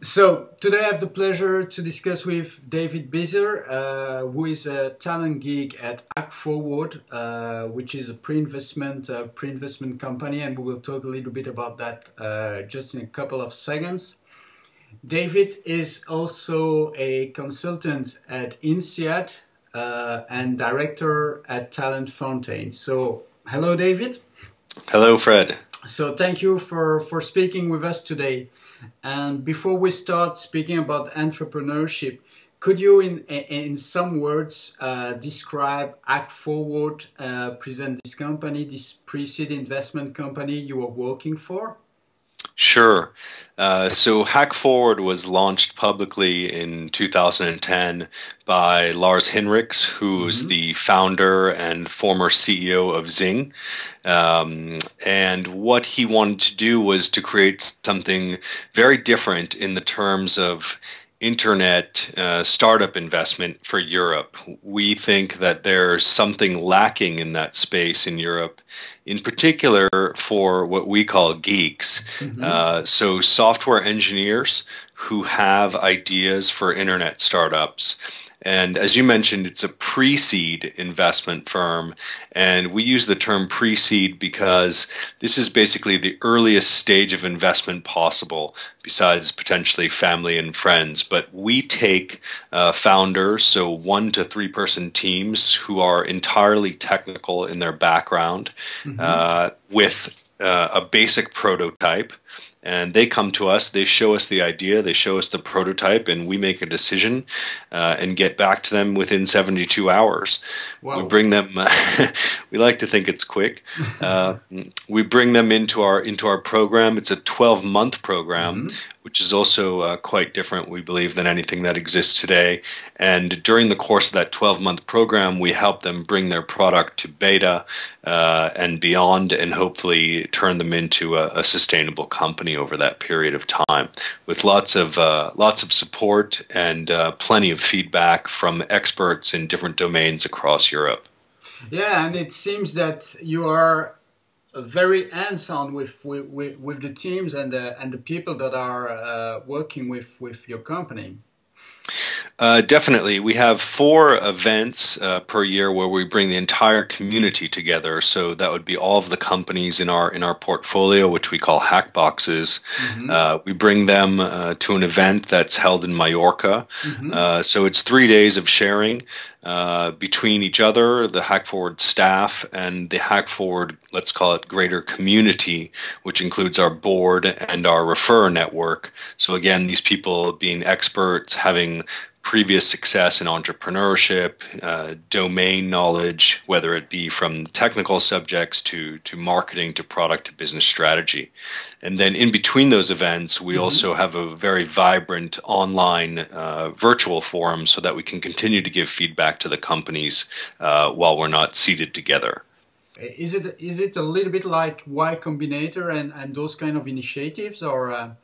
So today I have the pleasure to discuss with David Bizer, who is a talent geek at HackFwd, which is a pre-investment company, and we will talk a little bit about that just in a couple of seconds. David is also a consultant at INSEAD and director at Talent Fountain. So, hello, David. Hello, Fred. So thank you for speaking with us today. And before we start speaking about entrepreneurship, could you, in some words, describe HackFwd, present this company, this pre-seed investment company you are working for? Sure. So HackFwd was launched publicly in 2010 by Lars Hinrichs, who is the founder and former CEO of Zing. And what he wanted to do was to create something very different in the terms of internet startup investment for Europe. We think that there's something lacking in that space in Europe, in particular for what we call geeks. So software engineers who have ideas for internet startups. And as you mentioned, it's a pre-seed investment firm. And we use the term pre-seed because this is basically the earliest stage of investment possible, besides potentially family and friends. But we take founders, so 1 to 3 person teams who are entirely technical in their background, with a basic prototype. And they come to us, they show us the idea, they show us the prototype, and we make a decision and get back to them within 72 hours. Wow. We bring them, we like to think it's quick. We bring them into our program. It's a 12-month program, which is also quite different, we believe, than anything that exists today. And during the course of that 12-month program, we help them bring their product to beta and beyond, and hopefully turn them into a sustainable company over that period of time, with lots of support and plenty of feedback from experts in different domains across Europe. Yeah, and it seems that you are very hands-on with the teams and the people that are working with your company. Definitely. We have 4 events per year where we bring the entire community together. So that would be all of the companies in our portfolio, which we call hack boxes. We bring them to an event that's held in Mallorca. So it's 3 days of sharing between each other, the HackFwd staff, and the HackFwd, let's call it, greater community, which includes our board and our referrer network. So again, these people being experts, having previous success in entrepreneurship, domain knowledge, whether it be from technical subjects to marketing to product to business strategy. And then in between those events, we also have a very vibrant online virtual forum so that we can continue to give feedback to the companies while we're not seated together. Is it a little bit like Y Combinator and those kind of initiatives, or?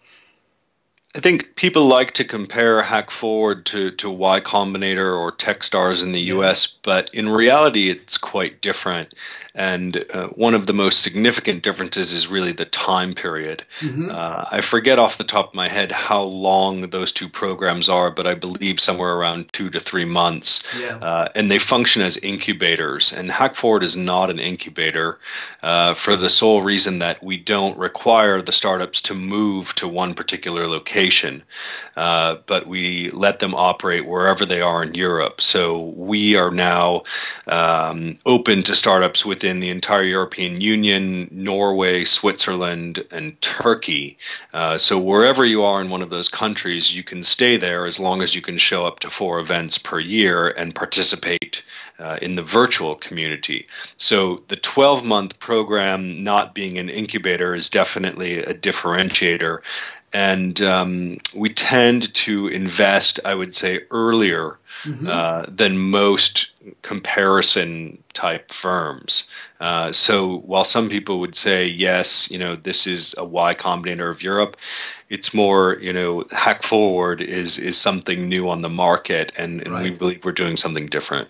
I think people like to compare HackFwd to Y Combinator or Techstars in the US, but in reality, it's quite different. And one of the most significant differences is really the time period. I forget off the top of my head how long those 2 programs are, but I believe somewhere around 2 to 3 months. And they function as incubators. And HackFwd is not an incubator for the sole reason that we don't require the startups to move to one particular location, but we let them operate wherever they are in Europe. So we are now open to startups within the entire European Union, Norway, Switzerland, and Turkey. So wherever you are in one of those countries, you can stay there as long as you can show up to 4 events per year and participate in the virtual community. So the 12-month program not being an incubator is definitely a differentiator. And we tend to invest, I would say, earlier than most comparison type firms. So while some people would say, yes, this is a Y Combinator of Europe, it's more, HackFwd is something new on the market, and we believe we're doing something different.